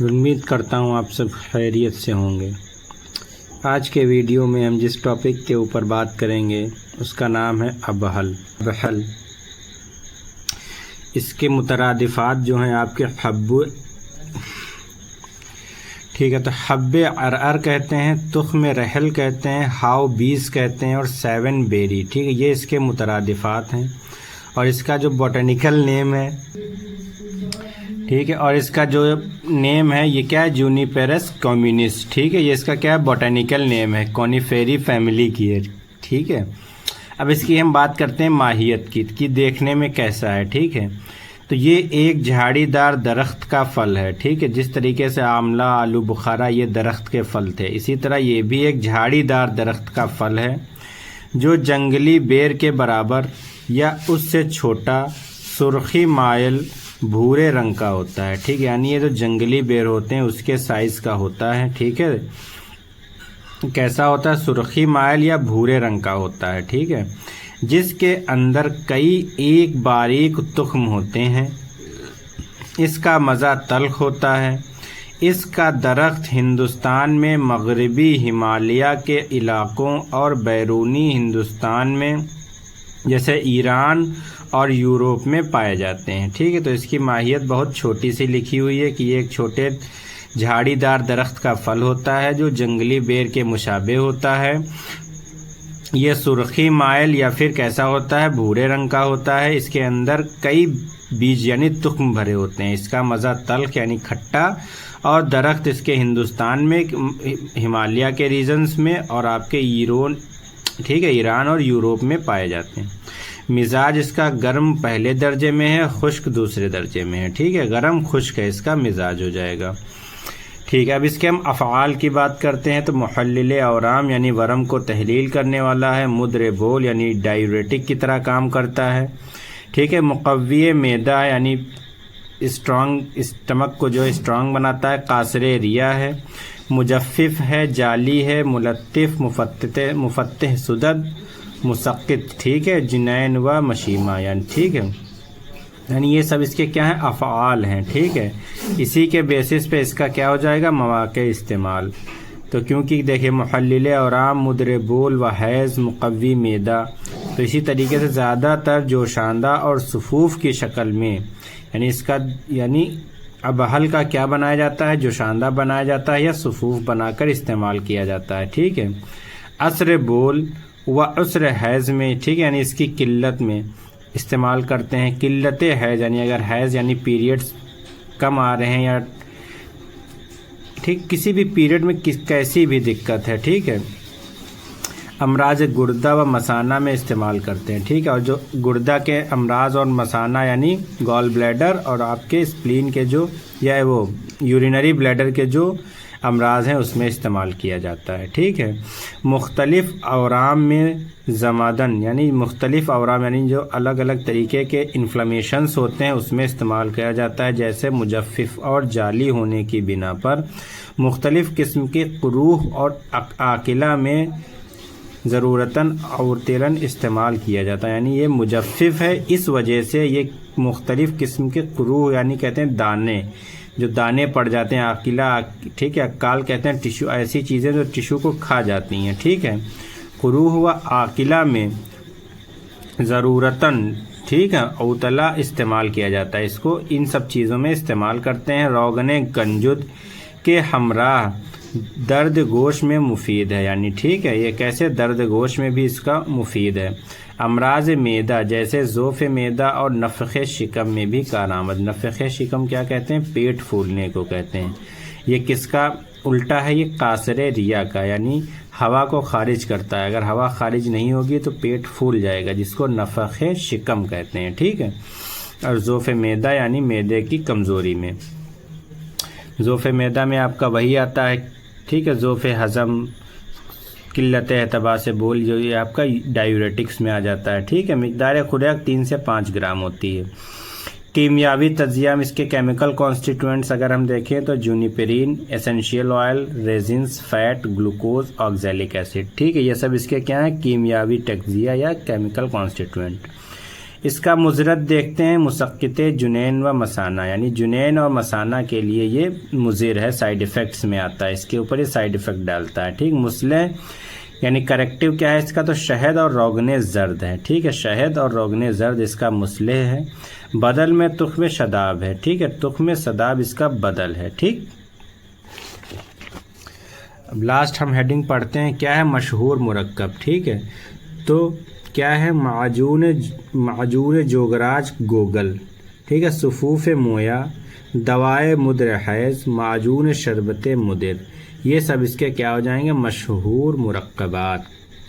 امید کرتا ہوں آپ سب خیریت سے ہوں گے۔ آج کے ویڈیو میں ہم جس ٹاپک کے اوپر بات کریں گے اس کا نام ہے ابحل۔ اس کے مترادفات جو ہیں آپ کے حب، ٹھیک ہے، تو حب ارعر کہتے ہیں، تخم رحل کہتے ہیں، ہاؤ بیز کہتے ہیں اور سیون بیری، ٹھیک ہے، یہ اس کے مترادفات ہیں۔ اور اس کا جو بوٹینیکل نیم ہے، ٹھیک ہے، اور اس کا جو نیم ہے یہ کیا ہے، جونیپیرس کمیونس، ٹھیک ہے، یہ اس کا کیا ہے، بوٹینیکل نیم ہے، کونیفیری فیملی کی ہے، ٹھیک ہے۔ اب اس کی ہم بات کرتے ہیں ماہیت کی دیکھنے میں کیسا ہے، ٹھیک ہے۔ تو یہ ایک جھاڑی دار درخت کا پھل ہے، ٹھیک ہے، جس طریقے سے آملہ، آلو بخارا یہ درخت کے پھل تھے، اسی طرح یہ بھی ایک جھاڑی دار درخت کا پھل ہے جو جنگلی بیر کے برابر یا اس سے چھوٹا، سرخی مائل بھورے رنگ کا ہوتا ہے، ٹھیک ہے، یعنی یہ جو جنگلی بیر ہوتے ہیں اس کے سائز کا ہوتا ہے، ٹھیک ہے۔ کیسا ہوتا ہے، سرخی مائل یا بھورے رنگ کا ہوتا ہے، ٹھیک ہے، جس کے اندر کئی ایک باریک تخم ہوتے ہیں۔ اس کا مزہ تلخ ہوتا ہے۔ اس کا درخت ہندوستان میں مغربی ہمالیہ کے علاقوں اور بیرونی ہندوستان میں جیسے ایران اور یوروپ میں پائے جاتے ہیں، ٹھیک ہے۔ تو اس کی ماہیت بہت چھوٹی سی لکھی ہوئی ہے کہ یہ ایک چھوٹے جھاڑی دار درخت کا پھل ہوتا ہے جو جنگلی بیر کے مشابہ ہوتا ہے۔ یہ سرخی مائل یا پھر کیسا ہوتا ہے، بھورے رنگ کا ہوتا ہے۔ اس کے اندر کئی بیج یعنی تخم بھرے ہوتے ہیں۔ اس کا مزہ تلخ یعنی کھٹا، اور درخت اس کے ہندوستان میں ہمالیہ کے ریجنز میں اور آپ کے ٹھیک ہے، ایران اور یوروپ میں پائے جاتے ہیں۔ مزاج اس کا گرم پہلے درجے میں ہے، خشک دوسرے درجے میں ہے، ٹھیک ہے، گرم خشک ہے اس کا مزاج ہو جائے گا، ٹھیک ہے۔ اب اس کے ہم افعال کی بات کرتے ہیں تو محلل اورام یعنی ورم کو تحلیل کرنے والا ہے، مدر بول یعنی ڈائیوریٹک کی طرح کام کرتا ہے، ٹھیک ہے، مقوی معدہ یعنی اسٹرانگ اسٹمک کو جو اسٹرانگ بناتا ہے، قاصر ریہ ہے، مجفف ہے، جالی ہے، ملطف، مفتح سدد، مسقط، ٹھیک ہے، جنین و مشیمہ یعنی، ٹھیک ہے، یعنی یہ سب اس کے کیا ہیں، افعال ہیں، ٹھیک ہے۔ اسی کے بیسس پہ اس کا کیا ہو جائے گا، مواقع استعمال۔ تو کیونکہ دیکھیں محلل اورام، مدر بول و حیض، مقوی معدہ، تو اسی طریقے سے زیادہ تر جوشاندہ اور صفوف کی شکل میں، یعنی اس کا یعنی ابحل کا کیا بنایا جاتا ہے، جوشاندہ بنایا جاتا ہے یا صفوف بنا کر استعمال کیا جاتا ہے، ٹھیک ہے۔ عصر بول و عسر حیض میں، ٹھیک ہے، یعنی اس کی قلت میں استعمال کرتے ہیں۔ قلت حیض یعنی اگر حیض یعنی پیریڈز کم آ رہے ہیں یا ٹھیک کسی بھی پیریڈ میں کیسی بھی دقت ہے، ٹھیک ہے۔ امراض گردہ و مثانہ میں استعمال کرتے ہیں، ٹھیک ہے، اور جو گردہ کے امراض اور مثانہ یعنی گال بلیڈر اور آپ کے اسپلین کے جو یا وہ یورینری بلیڈر کے جو امراض ہیں اس میں استعمال کیا جاتا ہے، ٹھیک ہے۔ مختلف اورام میں زمادن یعنی مختلف اورام یعنی جو الگ الگ طریقے کے انفلمیشنز ہوتے ہیں اس میں استعمال کیا جاتا ہے، جیسے مجفف اور جالی ہونے کی بنا پر مختلف قسم کے قروح اور عاقلہ میں ضرورتاً عورتاً استعمال کیا جاتا ہے، یعنی یہ مجفف ہے، اس وجہ سے یہ مختلف قسم کے قروح یعنی کہتے ہیں دانے، جو دانے پڑ جاتے ہیں، عاقلہ، ٹھیک ہے، عقال کہتے ہیں ٹیشو، ایسی چیزیں جو ٹیشو کو کھا جاتی ہیں، ٹھیک ہے۔ قروح و عاقلہ میں ضرورتاً، ٹھیک ہے، اوتلا استعمال کیا جاتا ہے، اس کو ان سب چیزوں میں استعمال کرتے ہیں۔ روغن گنجد کے ہمراہ درد گوش میں مفید ہے، یعنی ٹھیک ہے، یہ کیسے درد گوش میں بھی اس کا مفید ہے۔ امراض معدہ جیسے ذوف معدہ اور نفخ شکم میں بھی کارآمد۔ نفخ شکم کیا کہتے ہیں، پیٹ پھولنے کو کہتے ہیں۔ یہ کس کا الٹا ہے، یہ قاصر ریہ کا، یعنی ہوا کو خارج کرتا ہے، اگر ہوا خارج نہیں ہوگی تو پیٹ پھول جائے گا، جس کو نفخ شکم کہتے ہیں، ٹھیک ہے۔ اور ذوف معدہ یعنی معدے کی کمزوری میں، ذوف معدہ میں آپ کا وہی آتا ہے، ٹھیک ہے، ذوف ہضم، قلت احتبا سے بول، جو یہ آپ کا ڈائیوریٹکس میں آ جاتا ہے، ٹھیک ہے۔ مقدار خوراک 3 سے 5 گرام ہوتی ہے۔ کیمیاوی تجزیہ میں اس کے کیمیکل کانسٹیٹوئنٹس اگر ہم دیکھیں تو juniperin, essential oil, resins, fat, glucose, oxalic acid, ٹھیک ہے، یہ سب اس کے کیا ہیں، کیمیاوی تجزیہ یا کیمیکل کانسٹیٹوئنٹ۔ اس کا مضرد دیکھتے ہیں، مسقط جنین و مسانہ، یعنی جنین اور مسانہ کے لیے یہ مضر ہے، سائیڈ ایفیکٹس میں آتا ہے، اس کے اوپر یہ سائیڈ ایفیکٹ ڈالتا ہے، ٹھیک۔ مسلح یعنی کریکٹیو کیا ہے اس کا، تو شہد اور روغن زرد ہے، ٹھیک ہے، شہد اور روغن زرد اس کا مسلح ہے۔ بدل میں تخم شداب ہے، ٹھیک ہے، تخم شداب اس کا بدل ہے، ٹھیک۔ اب لاسٹ ہم ہیڈنگ پڑھتے ہیں، کیا ہے مشہور مرکب، ٹھیک ہے، تو کیا ہے معجون جوگراج گوگل، ٹھیک ہے، صفوف مویا، دوائے مدر حیض، معجون شربت مدر، یہ سب اس کے کیا ہو جائیں گے، مشہور مرکبات،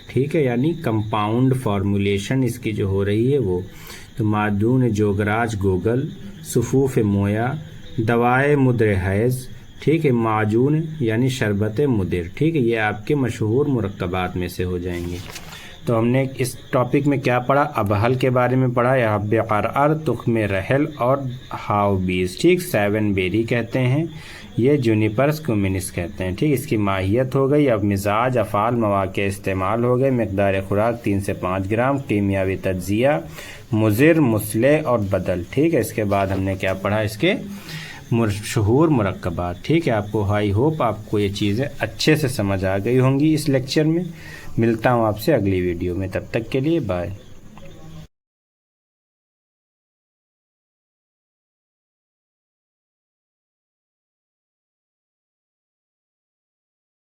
ٹھیک ہے، یعنی کمپاؤنڈ فارمولیشن اس کی جو ہو رہی ہے وہ، تو معجون جوگراج گوگل، صفوف مویا، دوائے مدر حیض، ٹھیک ہے، معجون یعنی شربت مدر، ٹھیک ہے، یہ آپ کے مشہور مرکبات میں سے ہو جائیں گے۔ تو ہم نے اس ٹاپک میں کیا پڑھا، ابہل کے بارے میں پڑھا، یا حب عرعر، تخم رحل اور ہاؤ بیز، ٹھیک، 7 بیری کہتے ہیں، یہ جونیپرس کومینس کہتے ہیں، ٹھیک۔ اس کی ماہیت ہو گئی، اب مزاج، افعال، مواقع استعمال ہو گئے، مقدار خوراک 3 سے 5 گرام، کیمیاوی تجزیہ، مضر، مسلح اور بدل، ٹھیک ہے۔ اس کے بعد ہم نے کیا پڑھا، اس کے مشہور مرکبات، ٹھیک ہے۔ آپ کو ہائی ہوپ آپ کو یہ چیزیں اچھے سے سمجھ آ گئی ہوں گی اس لیکچر میں۔ ملتا ہوں آپ سے اگلی ویڈیو میں، تب تک کے لیے بائے۔